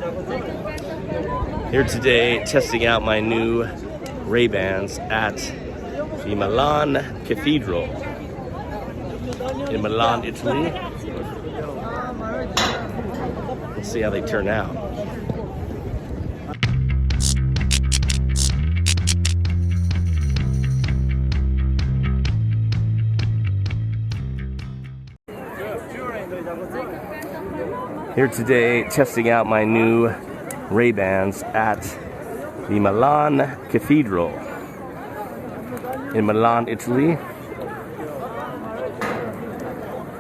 Here today, testing out my new Ray-Bans at the Milan Cathedral in Milan, Italy. Let's see how they turn out. Here today, testing out my new Ray-Bans at the Milan Cathedral in Milan, Italy.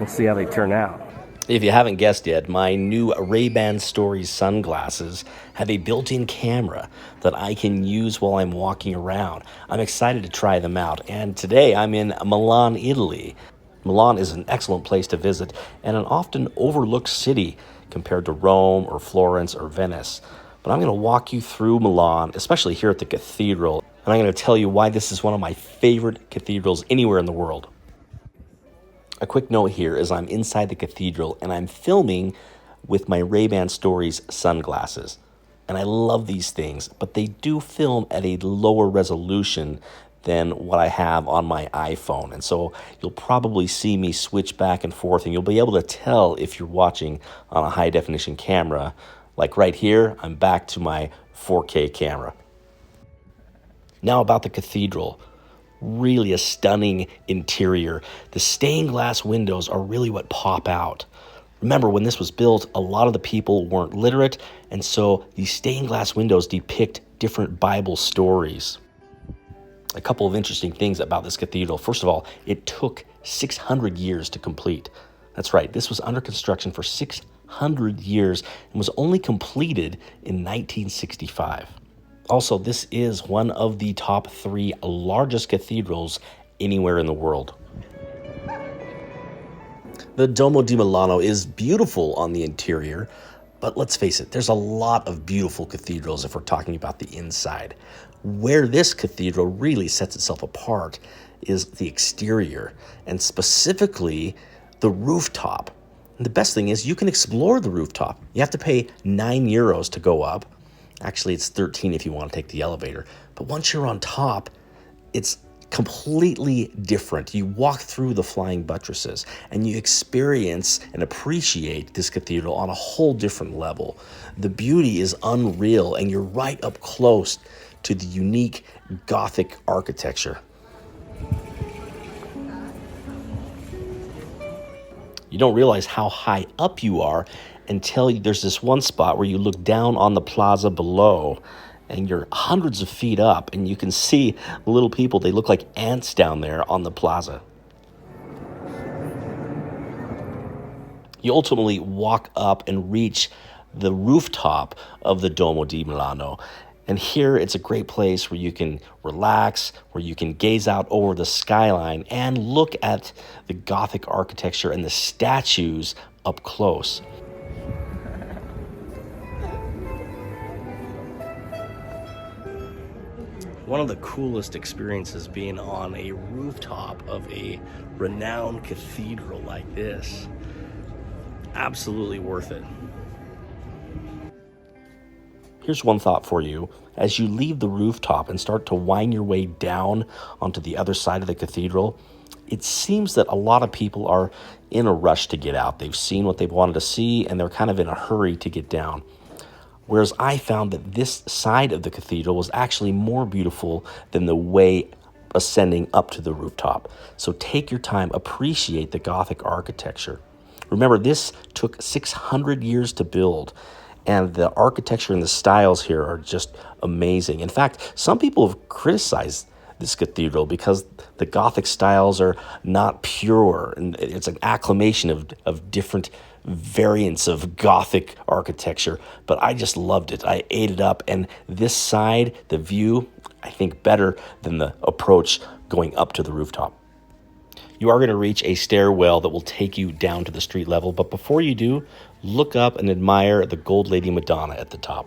Let's see how they turn out. If you haven't guessed yet, my new Ray-Ban Stories sunglasses have a built-in camera that I can use while I'm walking around. I'm excited to try them out, and today I'm in Milan, Italy. Milan is an excellent place to visit and an often overlooked city compared to Rome or Florence or Venice. But I'm going to walk you through Milan, especially here at the cathedral, and I'm going to tell you why this is one of my favorite cathedrals anywhere in the world. A quick note here is I'm inside the cathedral and I'm filming with my Ray-Ban Stories sunglasses. And I love these things, but they do film at a lower resolution than what I have on my iPhone. And so you'll probably see me switch back and forth, and you'll be able to tell if you're watching on a high definition camera. Like right here, I'm back to my 4K camera. Now about the cathedral. Really a stunning interior. The stained glass windows are really what pop out. Remember, when this was built, a lot of the people weren't literate, and so these stained glass windows depict different Bible stories. A couple of interesting things about this cathedral. First of all, it took 600 years to complete. That's right, this was under construction for 600 years and was only completed in 1965. Also, this is one of the top 3 largest cathedrals anywhere in the world. The Duomo di Milano is beautiful on the interior, but let's face it, there's a lot of beautiful cathedrals if we're talking about the inside. Where this cathedral really sets itself apart is the exterior, and specifically the rooftop. And the best thing is you can explore the rooftop. You have to pay €9 to go up. Actually, it's 13 if you want to take the elevator. But once you're on top, it's completely different. You walk through the flying buttresses and you experience and appreciate this cathedral on a whole different level. The beauty is unreal, and you're right up close to the unique Gothic architecture. You don't realize how high up you are until there's this one spot where you look down on the plaza below, and you're hundreds of feet up, and you can see little people. They look like ants down there on the plaza. You ultimately walk up and reach the rooftop of the Duomo di Milano. And here it's a great place where you can relax, where you can gaze out over the skyline and look at the Gothic architecture and the statues up close. One of the coolest experiences being on a rooftop of a renowned cathedral like this. Absolutely worth it. Here's one thought for you. As you leave the rooftop and start to wind your way down onto the other side of the cathedral, it seems that a lot of people are in a rush to get out. They've seen what they've wanted to see, and they're kind of in a hurry to get down. Whereas I found that this side of the cathedral was actually more beautiful than the way ascending up to the rooftop. So take your time, appreciate the Gothic architecture. Remember, this took 600 years to build. And the architecture and the styles here are just amazing. In fact, some people have criticized this cathedral because the Gothic styles are not pure, and it's an acclamation of different variants of Gothic architecture. But I just loved it. I ate it up, and this side, the view, I think better than the approach going up to the rooftop. You are going to reach a stairwell that will take you down to the street level, but before you do, look up and admire the Gold Lady Madonna at the top.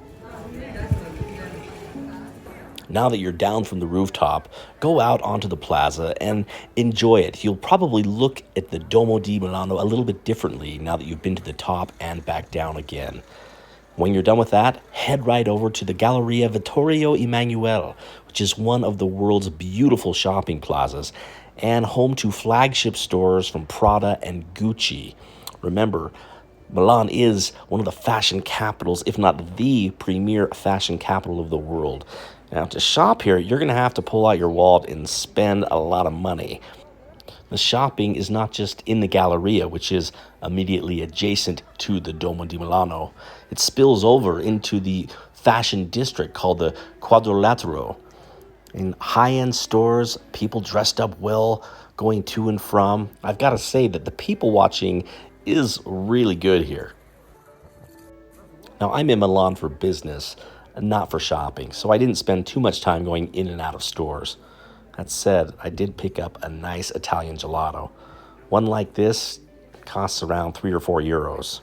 Now that you're down from the rooftop, go out onto the plaza and enjoy it. You'll probably look at the Duomo di Milano a little bit differently now that you've been to the top and back down again. When you're done with that, head right over to the Galleria Vittorio Emanuele, which is one of the world's beautiful shopping plazas and home to flagship stores from Prada and Gucci. Remember, Milan is one of the fashion capitals, if not the premier fashion capital of the world. Now, to shop here, you're going to have to pull out your wallet and spend a lot of money. The shopping is not just in the Galleria, which is immediately adjacent to the Duomo Di Milano. It spills over into the fashion district called the Quadrilatero. In high-end stores, people dressed up well, going to and from. I've got to say that the people watching is really good here. Now, I'm in Milan for business, not for shopping, so I didn't spend too much time going in and out of stores. That said, I did pick up a nice Italian gelato. One like this costs around 3 or 4 euros,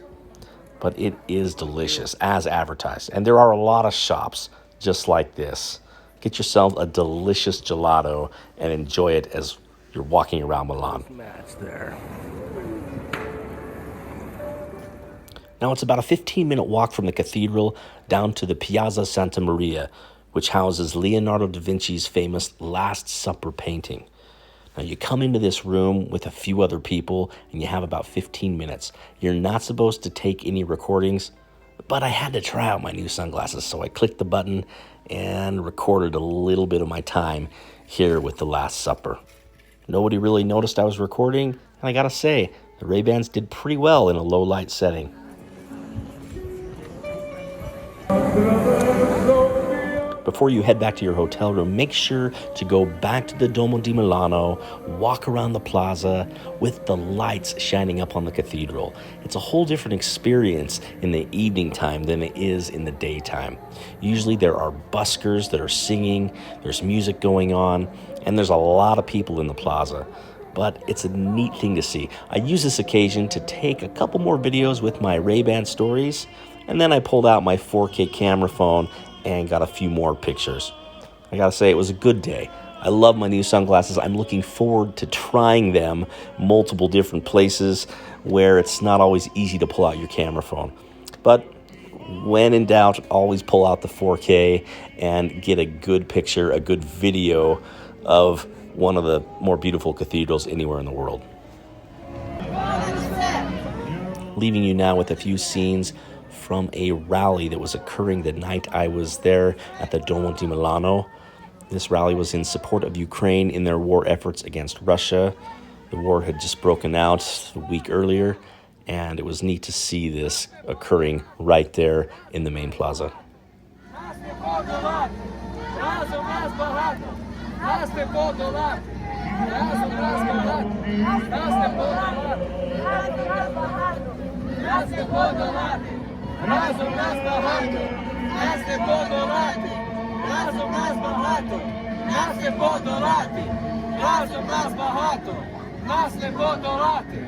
but it is delicious as advertised. And there are a lot of shops just like this. Get yourself a delicious gelato and enjoy it as you're walking around Milan. Match there. Now it's about a 15-minute walk from the cathedral down to the Piazza Santa Maria, which houses Leonardo da Vinci's famous Last Supper painting. Now you come into this room with a few other people and you have about 15 minutes. You're not supposed to take any recordings, but I had to try out my new sunglasses, so I clicked the button and recorded a little bit of my time here with the Last Supper. Nobody really noticed I was recording, and I gotta say, the Ray-Bans did pretty well in a low light setting. Before you head back to your hotel room, make sure to go back to the Duomo di Milano, walk around the plaza with the lights shining up on the cathedral. It's a whole different experience in the evening time than it is in the daytime. Usually there are buskers that are singing, there's music going on, and there's a lot of people in the plaza. But it's a neat thing to see. I use this occasion to take a couple more videos with my Ray-Ban stories, and then I pulled out my 4K camera phone and got a few more pictures. I gotta say, it was a good day. I love my new sunglasses. I'm looking forward to trying them multiple different places where it's not always easy to pull out your camera phone. But when in doubt, always pull out the 4K and get a good picture, a good video of one of the more beautiful cathedrals anywhere in the world. Leaving you now with a few scenes from a rally that was occurring the night I was there at the Duomo di Milano. This rally was in support of Ukraine in their war efforts against Russia. The war had just broken out a week earlier, and it was neat to see this occurring right there in the main plaza. Razom nas bahato, nas ne podolati. Razom nas bahato, nas ne podolati. Razom nas bahato, nas ne podolati.